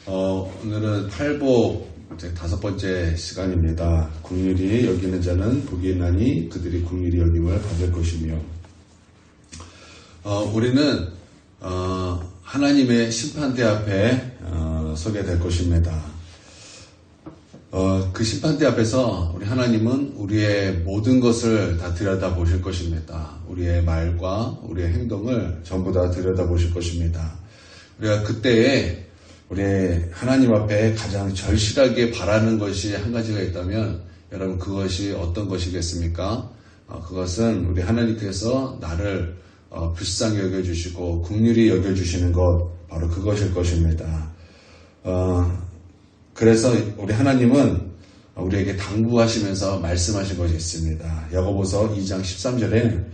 오늘은 팔복 이제 5번째 시간입니다. 긍휼히 여기는 자는 복이 있나니 그들이 긍휼히 여김을 받을 것이며, 우리는 하나님의 심판대 앞에 서게 될 것입니다. 그 심판대 앞에서 우리 하나님은 우리의 모든 것을 다 들여다보실 것입니다. 우리의 말과 우리의 행동을 전부 다 들여다보실 것입니다. 우리가 그때에 우리 하나님 앞에 가장 절실하게 바라는 것이 한 가지가 있다면, 여러분 그것이 어떤 것이겠습니까? 그것은 우리 하나님께서 나를 불쌍히 여겨주시고 긍휼히 여겨주시는 것, 바로 그것일 것입니다. 그래서 우리 하나님은 우리에게 당부하시면서 말씀하신 것이 있습니다. 야고보서 2장 13절에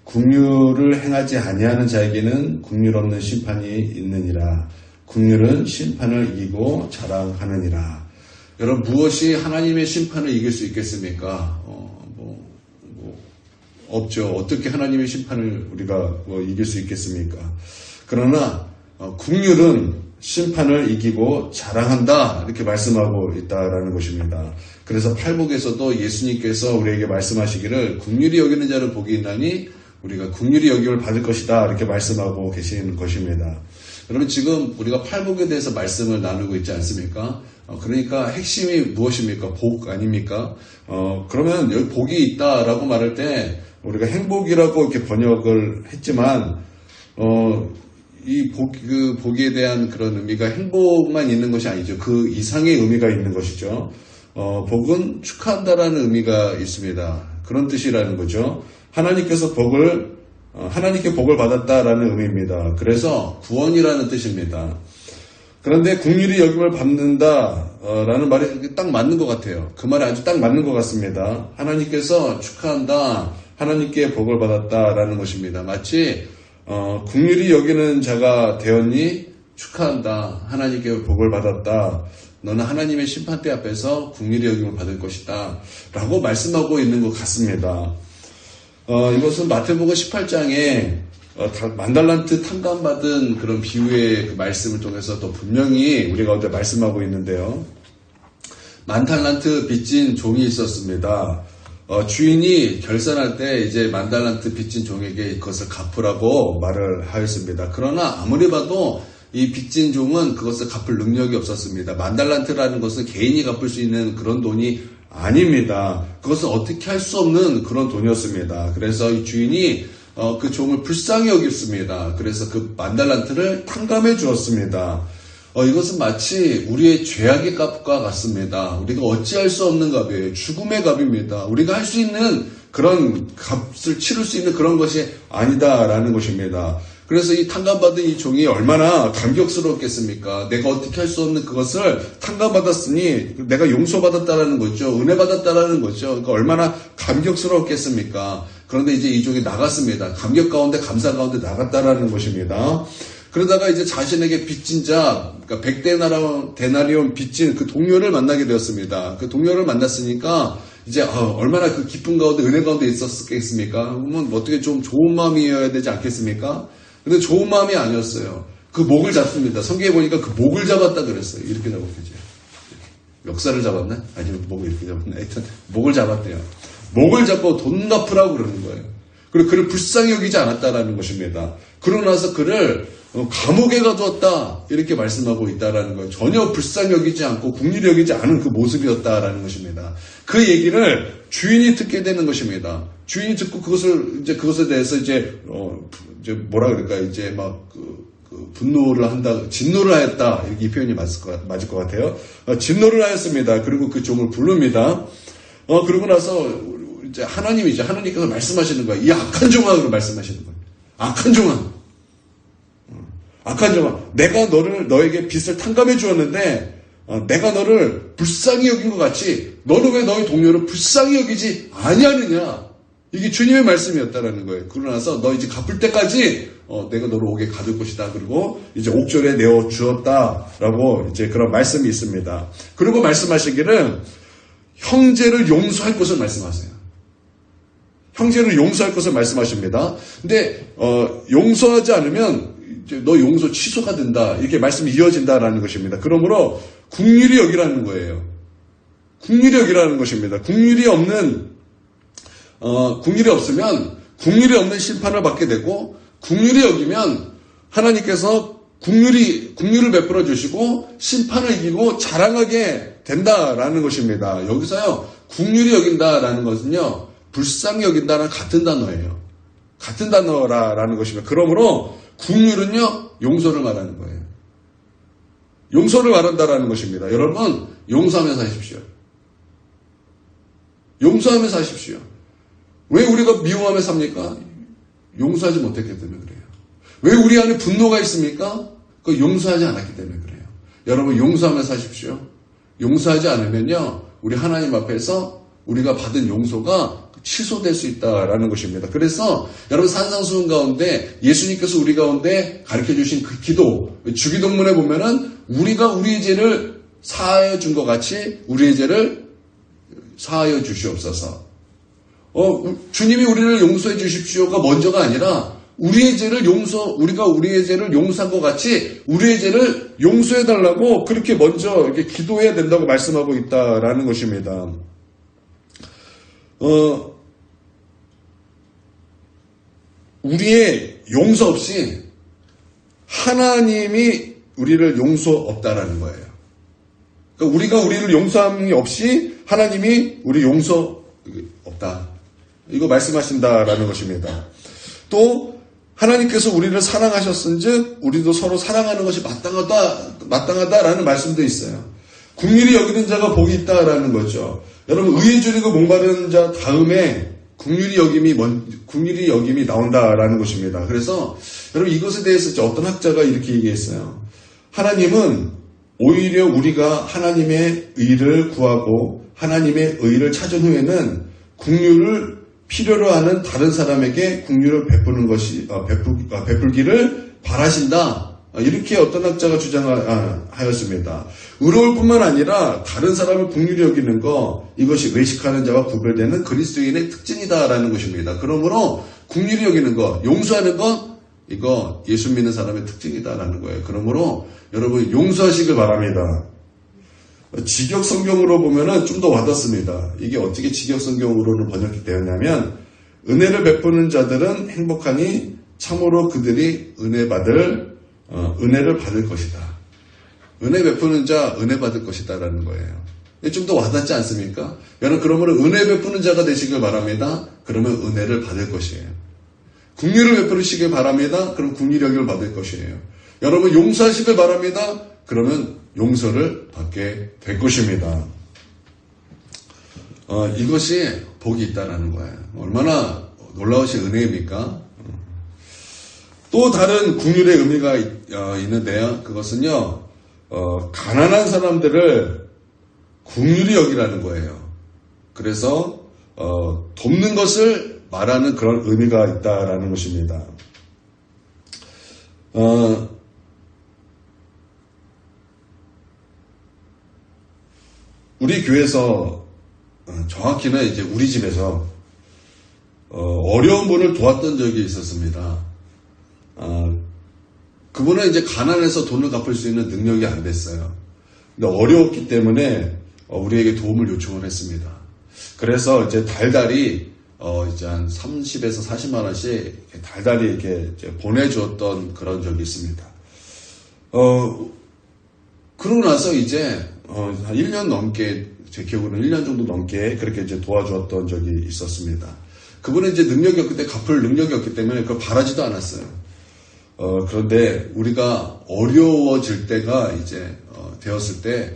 긍휼을 행하지 아니하는 자에게는 긍휼 없는 심판이 있느니라. 긍휼은 심판을 이기고 자랑하느니라. 여러분, 무엇이 하나님의 심판을 이길 수 있겠습니까? 없죠. 어떻게 하나님의 심판을 우리가 이길 수 있겠습니까? 그러나 긍휼은 심판을 이기고 자랑한다, 이렇게 말씀하고 있다라는 것입니다. 그래서 팔복에서도 예수님께서 우리에게 말씀하시기를 긍휼히 여기는 자는 복이 있나니 우리가 긍휼히 여김을 받을 것이다, 이렇게 말씀하고 계시는 것입니다. 여러분, 지금 우리가 팔복에 대해서 말씀을 나누고 있지 않습니까? 그러니까 핵심이 무엇입니까? 복 아닙니까? 그러면 여기 복이 있다라고 말할 때 우리가 행복이라고 이렇게 번역을 했지만, 이 복에 대한 그런 의미가 행복만 있는 것이 아니죠. 그 이상의 의미가 있는 것이죠. 복은 축하한다라는 의미가 있습니다. 그런 뜻이라는 거죠. 하나님께 복을 받았다라는 의미입니다. 그래서 구원이라는 뜻입니다. 그런데 긍휼히 여김을 받는다라는 말이 딱 맞는 것 같아요. 그 말이 아주 딱 맞는 것 같습니다. 하나님께서 축하한다, 하나님께 복을 받았다라는 것입니다. 마치 긍휼히 여기는 자가 되었니? 축하한다, 하나님께 복을 받았다, 너는 하나님의 심판대 앞에서 긍휼히 여김을 받을 것이다 라고 말씀하고 있는 것 같습니다. 이것은 마태복음 18장에 만달란트 탕감받은 그런 비유의 그 말씀을 통해서 또 분명히 우리 가운데 말씀하고 있는데요. 만달란트 빚진 종이 있었습니다. 주인이 결산할 때 이제 만달란트 빚진 종에게 그것을 갚으라고 말을 하였습니다. 그러나 아무리 봐도 이 빚진 종은 그것을 갚을 능력이 없었습니다. 만달란트라는 것은 개인이 갚을 수 있는 그런 돈이 아닙니다. 그것은 어떻게 할 수 없는 그런 돈이었습니다. 그래서 이 주인이 그 종을 불쌍히 여겼습니다. 그래서 그 만달란트를 탕감해 주었습니다. 이것은 마치 우리의 죄악의 값과 같습니다. 우리가 어찌할 수 없는 값이에요. 죽음의 값입니다. 우리가 할 수 있는 그런 값을 치를 수 있는 그런 것이 아니다라는 것입니다. 그래서 이 탕감받은 이 종이 얼마나 감격스러웠겠습니까? 내가 어떻게 할 수 없는 그것을 탕감받았으니 내가 용서받았다라는 거죠. 은혜받았다라는 거죠. 그러니까 얼마나 감격스러웠겠습니까? 그런데 이제 이 종이 나갔습니다. 감격 가운데 감사 가운데 나갔다라는 것입니다. 그러다가 이제 자신에게 빚진 자, 그러니까 100데나리온 빚진 그 동료를 만나게 되었습니다. 그 동료를 만났으니까 이제 얼마나 그 기쁨 가운데 은혜 가운데 있었겠습니까? 그러면 어떻게 좀 좋은 마음이어야 되지 않겠습니까? 근데 좋은 마음이 아니었어요. 그 목을 잡습니다. 성경에 보니까 그 목을 잡았다 그랬어요. 이렇게 잡았겠죠. 멱살을 잡았나? 아니면 목을 이렇게 잡았나? 하여튼 목을 잡았대요. 목을 잡고 돈 갚으라고 그러는 거예요. 그리고 그를 불쌍히 여기지 않았다라는 것입니다. 그러고 나서 그를 감옥에 가두었다, 이렇게 말씀하고 있다라는 거예요. 전혀 불쌍히 여기지 않고 긍휼히 여기지 않은 그 모습이었다라는 것입니다. 그 얘기를 주인이 듣게 되는 것입니다. 주인이 듣고 그것에 대해서 이제 뭐라 그럴까, 이제 막 분노를 한다, 진노를 하였다, 이 표현이 맞을 것 같아요. 진노를 하였습니다. 그리고 그 종을 부릅니다. 그러고 나서 이제 하나님께서 말씀하시는 거예요. 이 악한 종아, 그러고 말씀하시는 거예요. 악한 종아. 내가 너에게 빚을 탕감해 주었는데, 내가 너를 불쌍히 여긴 것 같이 너는 왜 너의 동료를 불쌍히 여기지 아니하느냐. 이게 주님의 말씀이었다라는 거예요. 그러고 나서 너 이제 갚을 때까지 내가 너를 옥에 가둘 것이다. 그리고 이제 옥졸에 내어 주었다라고 이제 그런 말씀이 있습니다. 그리고 말씀하시기를 형제를 용서할 것을 말씀하세요. 형제를 용서할 것을 말씀하십니다. 근데 용서하지 않으면 너 용서 취소가 된다. 이렇게 말씀이 이어진다라는 것입니다. 그러므로 긍휼히 여기라는 거예요. 긍휼히 여기라는 것입니다. 긍휼이 없으면 긍휼이 없는 심판을 받게 되고, 긍휼히 여기면 하나님께서 긍휼을 베풀어 주시고 심판을 이기고 자랑하게 된다라는 것입니다. 여기서요, 긍휼히 여긴다라는 것은요, 불쌍히 여긴다는 같은 단어예요. 같은 단어라는 것입니다. 그러므로 긍휼은요, 용서를 말하는 거예요. 용서를 말한다라는 것입니다. 여러분, 용서하면서 하십시오. 용서하면서 하십시오. 왜 우리가 미워하며 삽니까? 용서하지 못했기 때문에 그래요. 왜 우리 안에 분노가 있습니까? 그거 용서하지 않았기 때문에 그래요. 여러분, 용서하면서 하십시오. 용서하지 않으면요, 우리 하나님 앞에서 우리가 받은 용서가 취소될 수 있다라는 것입니다. 그래서 여러분, 산상수훈 가운데 예수님께서 우리 가운데 가르쳐 주신 그 기도, 주기도문에 보면은 우리가 우리의 죄를 사하여 준 것 같이 우리의 죄를 사하여 주시옵소서. 주님이 우리를 용서해 주십시오가 먼저가 아니라 우리가 우리의 죄를 용서한 것 같이 우리의 죄를 용서해 달라고 그렇게 먼저 이렇게 기도해야 된다고 말씀하고 있다라는 것입니다. 우리의 용서 없이 하나님이 우리를 용서 없다라는 거예요. 그러니까 우리가 우리를 용서함이 없이 하나님이 우리 용서 없다. 이거 말씀하신다라는 것입니다. 또 하나님께서 우리를 사랑하셨은즉 우리도 서로 사랑하는 것이 마땅하다라는 말씀도 있어요. 긍휼히 여기는 자가 복이 있다라는 거죠. 여러분, 의에 줄이고 목마른 자 다음에 긍휼히 여김이 나온다라는 것입니다. 그래서 여러분, 이것에 대해서 어떤 학자가 이렇게 얘기했어요. 하나님은 오히려 우리가 하나님의 의를 구하고 하나님의 의를 찾은 후에는 긍휼을 필요로 하는 다른 사람에게 긍휼을 베풀기를 바라신다. 이렇게 어떤 학자가 주장하였습니다. 의로울 뿐만 아니라 다른 사람을 긍휼히 여기는 것, 이것이 외식하는 자와 구별되는 그리스도인의 특징이다라는 것입니다. 그러므로 긍휼히 여기는 것, 용서하는 것, 이거 예수 믿는 사람의 특징이다라는 거예요. 그러므로 여러분, 용서하시길 바랍니다. 직역 성경으로 보면은 좀 더 와닿습니다. 이게 어떻게 직역 성경으로는 번역이 되었냐면, 은혜를 베푸는 자들은 행복하니 참으로 그들이 은혜를 받을 것이다. 은혜 베푸는 자 은혜 받을 것이다라는 거예요. 좀 더 와닿지 않습니까? 여러분, 그러면 은혜 베푸는 자가 되시길 바랍니다. 그러면 은혜를 받을 것이에요. 긍휼을 베푸시길 바랍니다. 그럼 긍휼력을 받을 것이에요. 여러분, 용서하시길 바랍니다. 그러면 용서를 받게 될 것입니다. 이것이 복이 있다라는 거예요. 얼마나 놀라우신 은혜입니까? 또 다른 긍휼의 의미가 있는데요. 그것은요, 가난한 사람들을 긍휼히 여기라는 거예요. 그래서 돕는 것을 말하는 그런 의미가 있다라는 것입니다. 우리 교회에서 정확히는 이제 우리 집에서 어려운 분을 도왔던 적이 있었습니다. 그분은 이제 가난해서 돈을 갚을 수 있는 능력이 안 됐어요. 근데 어려웠기 때문에 우리에게 도움을 요청을 했습니다. 그래서 이제 달달이 이제 한 30에서 40만 원씩 달달이 이렇게 보내주었던 그런 적이 있습니다. 그러고 나서 이제 한 1년 넘게, 제 기억으로는 1년 정도 넘게 그렇게 이제 도와주었던 적이 있었습니다. 그분은 이제 능력이 없기 때문에, 갚을 능력이 없기 때문에 그걸 바라지도 않았어요. 그런데 우리가 어려워질 때가 이제 되었을 때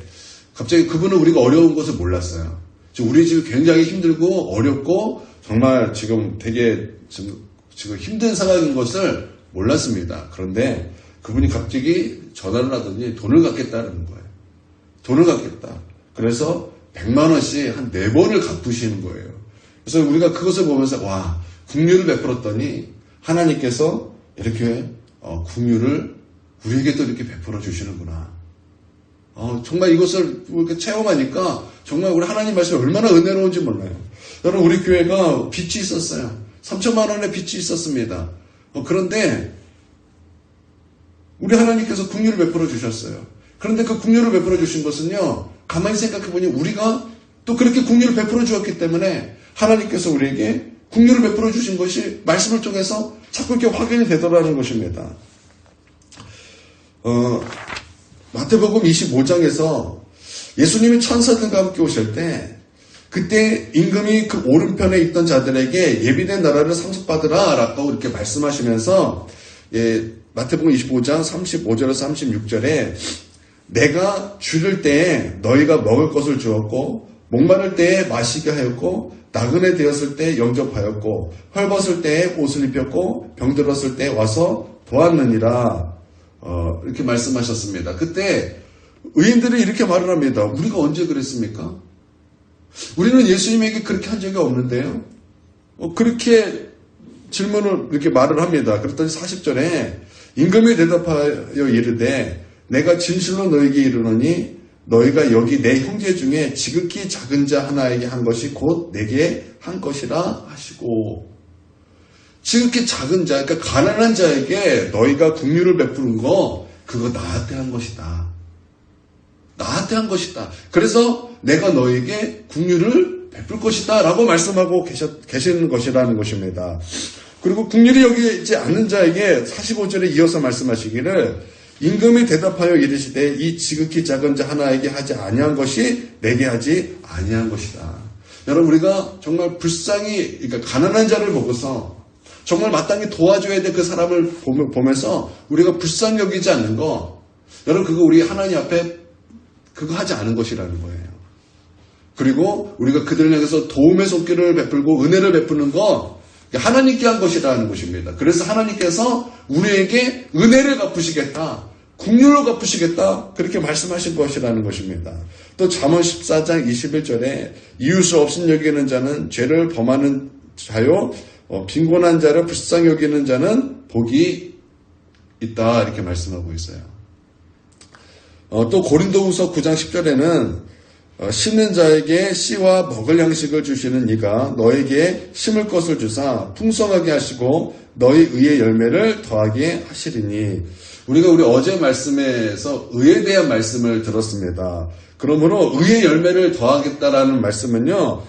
갑자기 그분은 우리가 어려운 것을 몰랐어요. 지금 우리 집이 굉장히 힘들고 어렵고 정말 지금 되게 지금 힘든 상황인 것을 몰랐습니다. 그런데 그분이 갑자기 전화를 하더니 돈을 갚겠다는 거예요. 돈을 갚겠다. 그래서 100만 원씩 한 4번을 갚으시는 거예요. 그래서 우리가 그것을 보면서 와, 긍휼을 베풀었더니 하나님께서 이렇게 긍휼을 우리에게도 이렇게 베풀어 주시는구나. 정말 이것을 이렇게 체험하니까 정말 우리 하나님 말씀이 얼마나 은혜로운지 몰라요. 여러분, 우리 교회가 빚이 있었어요. 3천만 원의 빚이 있었습니다. 그런데 우리 하나님께서 긍휼을 베풀어 주셨어요. 그런데 그 긍휼을 베풀어 주신 것은요, 가만히 생각해 보니 우리가 또 그렇게 긍휼을 베풀어 주었기 때문에 하나님께서 우리에게 긍휼을 베풀어 주신 것이 말씀을 통해서 자꾸 이렇게 확인이 되더라는 것입니다. 마태복음 25장에서 예수님이 천사들과 함께 오실 때 그때 임금이 그 오른편에 있던 자들에게 예비된 나라를 상속받으라 라고 이렇게 말씀하시면서 마태복음 25장 35절에서 36절에 내가 줄일 때에 너희가 먹을 것을 주었고 목마를 때에 마시게 하였고 나그네 되었을 때 영접하였고 헐벗을 때에 옷을 입혔고 병들었을 때에 와서 보았느니라 이렇게 말씀하셨습니다. 그때 의인들이 이렇게 말을 합니다. 우리가 언제 그랬습니까? 우리는 예수님에게 그렇게 한 적이 없는데요. 그렇게 질문을 이렇게 말을 합니다. 그랬더니 40절에 임금이 대답하여 이르되 내가 진실로 너에게 이르노니 너희가 여기 내 형제 중에 지극히 작은 자 하나에게 한 것이 곧 내게 한 것이라 하시고, 지극히 작은 자, 그러니까 가난한 자에게 너희가 긍휼을 베푸는 거 그거 나한테 한 것이다. 나한테 한 것이다. 그래서 내가 너에게 긍휼을 베풀 것이다 라고 말씀하고 계시는 것이라는 것입니다. 그리고 긍휼이 여기지 않는 자에게 45절에 이어서 말씀하시기를 임금이 대답하여 이르시되 이 지극히 작은 자 하나에게 하지 아니한 것이 내게 하지 아니한 것이다. 여러분, 우리가 정말 불쌍히, 그러니까 가난한 자를 보고서 정말 마땅히 도와줘야 될 그 사람을 보면서 우리가 불쌍히 여기지 않는 거, 여러분 그거 우리 하나님 앞에 그거 하지 않은 것이라는 거예요. 그리고 우리가 그들을 향해서 도움의 손길을 베풀고 은혜를 베푸는 거 하나님께 한 것이라는 것입니다. 그래서 하나님께서 우리에게 은혜를 갚으시겠다, 긍휼로 갚으시겠다, 그렇게 말씀하신 것이라는 것입니다. 또 잠언 14장 21절에 이웃을 없인 여기는 자는 죄를 범하는 자요 빈곤한 자를 불쌍히 여기는 자는 복이 있다, 이렇게 말씀하고 있어요. 또 고린도후서 9장 10절에는 심는 자에게 씨와 먹을 양식을 주시는 이가 너에게 심을 것을 주사 풍성하게 하시고 너희 의의 열매를 더하게 하시리니. 우리가 우리 어제 말씀에서 의에 대한 말씀을 들었습니다. 그러므로 의의 열매를 더하겠다라는 말씀은요,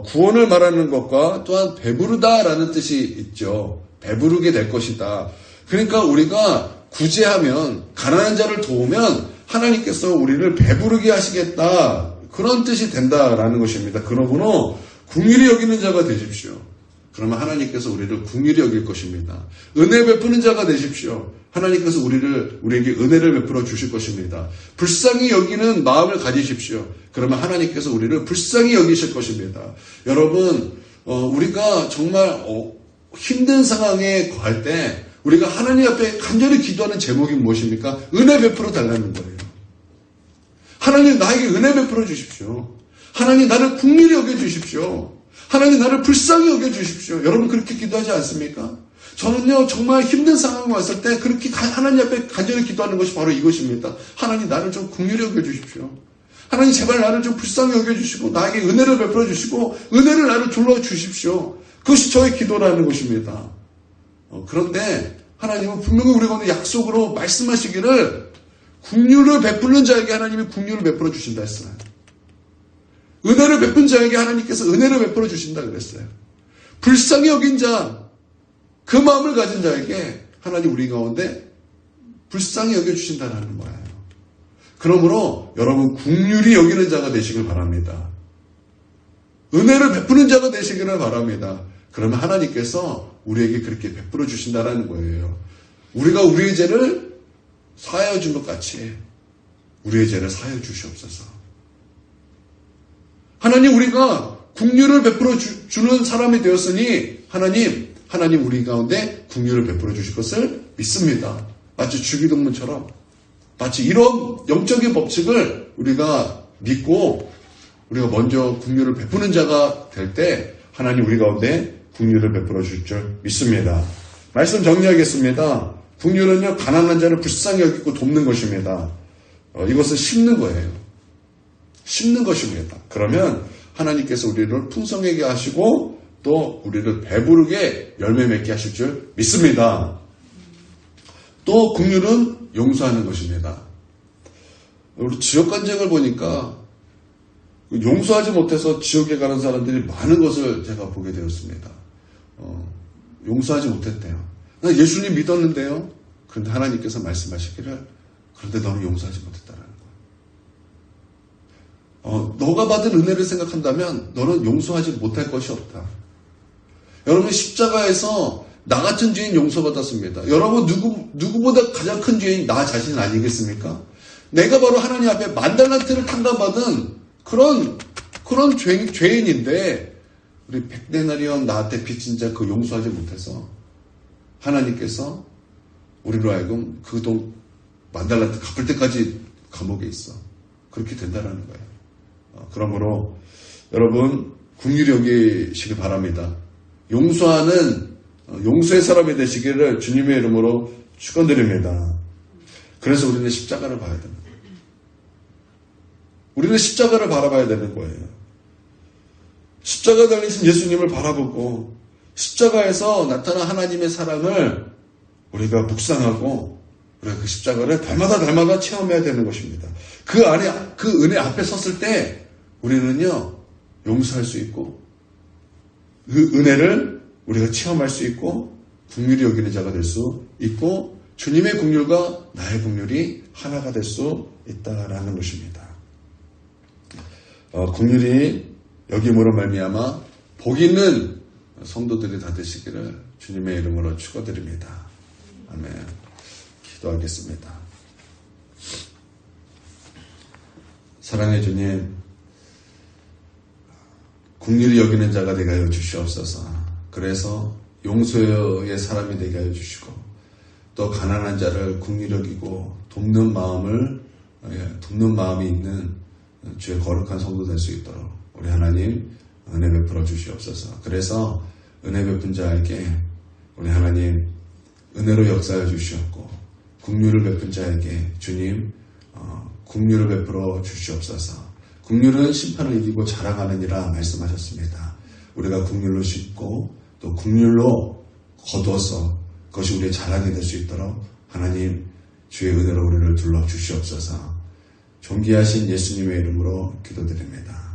구원을 말하는 것과 또한 배부르다라는 뜻이 있죠. 배부르게 될 것이다. 그러니까 우리가 구제하면, 가난한 자를 도우면 하나님께서 우리를 배부르게 하시겠다, 그런 뜻이 된다라는 것입니다. 그러므로 긍휼히 여기는 자가 되십시오. 그러면 하나님께서 우리를 긍휼히 여길 것입니다. 은혜 베푸는 자가 되십시오. 하나님께서 우리에게 은혜를 베풀어 주실 것입니다. 불쌍히 여기는 마음을 가지십시오. 그러면 하나님께서 우리를 불쌍히 여기실 것입니다. 여러분, 우리가 정말 힘든 상황에 거할 때 우리가 하나님 앞에 간절히 기도하는 제목이 무엇입니까? 은혜 베풀어 달라는 거예요. 하나님, 나에게 은혜 베풀어 주십시오. 하나님, 나를 긍휼히 여겨 주십시오. 하나님, 나를 불쌍히 여겨 주십시오. 여러분 그렇게 기도하지 않습니까? 저는요, 정말 힘든 상황이 왔을 때 그렇게 하나님 앞에 간절히 기도하는 것이 바로 이것입니다. 하나님, 나를 좀 긍휼히 여겨 주십시오. 하나님, 제발 나를 좀 불쌍히 여겨 주시고 나에게 은혜를 베풀어 주시고 은혜를 나를 둘러 주십시오. 그것이 저의 기도라는 것입니다. 그런데 하나님은 분명히 우리 가운데 약속으로 말씀하시기를 긍휼을 베푸는 자에게 하나님이 긍휼을 베풀어 주신다 했어요. 은혜를 베푼 자에게 하나님께서 은혜를 베풀어 주신다 그랬어요. 불쌍히 여긴 자, 그 마음을 가진 자에게 하나님 우리 가운데 불쌍히 여겨주신다는 거예요. 그러므로 여러분 긍휼히 여기는 자가 되시길 바랍니다. 은혜를 베푸는 자가 되시기를 바랍니다. 그러면 하나님께서 우리에게 그렇게 베풀어 주신다는 거예요. 우리가 우리의 죄를 사하여 준 것 같이 우리의 죄를 사하여 주시옵소서. 하나님, 우리가 긍휼을 베풀어 주는 사람이 되었으니 하나님 우리 가운데 긍휼을 베풀어 주실 것을 믿습니다. 마치 주기도문처럼 마치 이런 영적인 법칙을 우리가 믿고 우리가 먼저 긍휼을 베푸는 자가 될 때 하나님 우리 가운데 긍휼을 베풀어 주실 줄 믿습니다. 말씀 정리하겠습니다. 긍휼은요, 가난한 자를 불쌍히 여기고 돕는 것입니다. 이것은 심는 거예요. 심는 것입니다. 그러면 하나님께서 우리를 풍성하게 하시고 또 우리를 배부르게 열매 맺게 하실 줄 믿습니다. 또 긍휼은 용서하는 것입니다. 우리 지역 간증을 보니까 용서하지 못해서 지옥에 가는 사람들이 많은 것을 제가 보게 되었습니다. 용서하지 못했대요. 나 예수님 믿었는데요. 그런데 하나님께서 말씀하시기를 그런데 너는 용서하지 못했다라는 거예요. 너가 받은 은혜를 생각한다면 너는 용서하지 못할 것이 없다. 여러분 십자가에서 나 같은 죄인 용서받았습니다. 여러분 누구보다 가장 큰 죄인 나 자신 아니겠습니까? 내가 바로 하나님 앞에 10,000달란트를 탕감받은 그런 죄인인데 우리 100데나리온 나한테 빚진 자 그 용서하지 못해서 하나님께서 우리로 하여금 그 돈 10,000달란트 갚을 때까지 감옥에 있어. 그렇게 된다라는 거예요. 그러므로 여러분 긍휼히 여기시길 바랍니다. 용서하는 용서의 사람이 되시기를 주님의 이름으로 축원드립니다. 그래서 우리는 십자가를 봐야 됩니다. 우리는 십자가를 바라봐야 되는 거예요. 십자가 달리신 예수님을 바라보고 십자가에서 나타난 하나님의 사랑을 우리가 묵상하고 우리가 그 십자가를 달마다 체험해야 되는 것입니다. 그 은혜 앞에 섰을 때 우리는요 용서할 수 있고 그 은혜를 우리가 체험할 수 있고 긍휼히 여기는 자가 될 수 있고 주님의 긍휼과 나의 긍휼이 하나가 될 수 있다라는 것입니다. 긍휼히 여김으로 말미암아 복 있는 성도들이 다 되시기를 주님의 이름으로 축원드립니다. 아멘. 기도하겠습니다. 사랑의 주님, 긍휼히 여기는 자가 되게 하여 주시옵소서. 그래서 용서의 사람이 되게 하여 주시고 또 가난한 자를 긍휼히 여기고 돕는 마음이 있는 주의 거룩한 성도 될 수 있도록 우리 하나님 은혜 베풀어 주시옵소서. 그래서 은혜 베푼 자에게 우리 하나님 은혜로 역사해 주시옵고 긍휼을 베푼 자에게 주님 긍휼을 베풀어 주시옵소서. 긍휼은 심판을 이기고 자랑하느니라 말씀하셨습니다. 우리가 긍휼로 씻고 또 긍휼로 거두어서 그것이 우리의 자랑이 될 수 있도록 하나님 주의 은혜로 우리를 둘러 주시옵소서. 존귀하신 예수님의 이름으로 기도드립니다.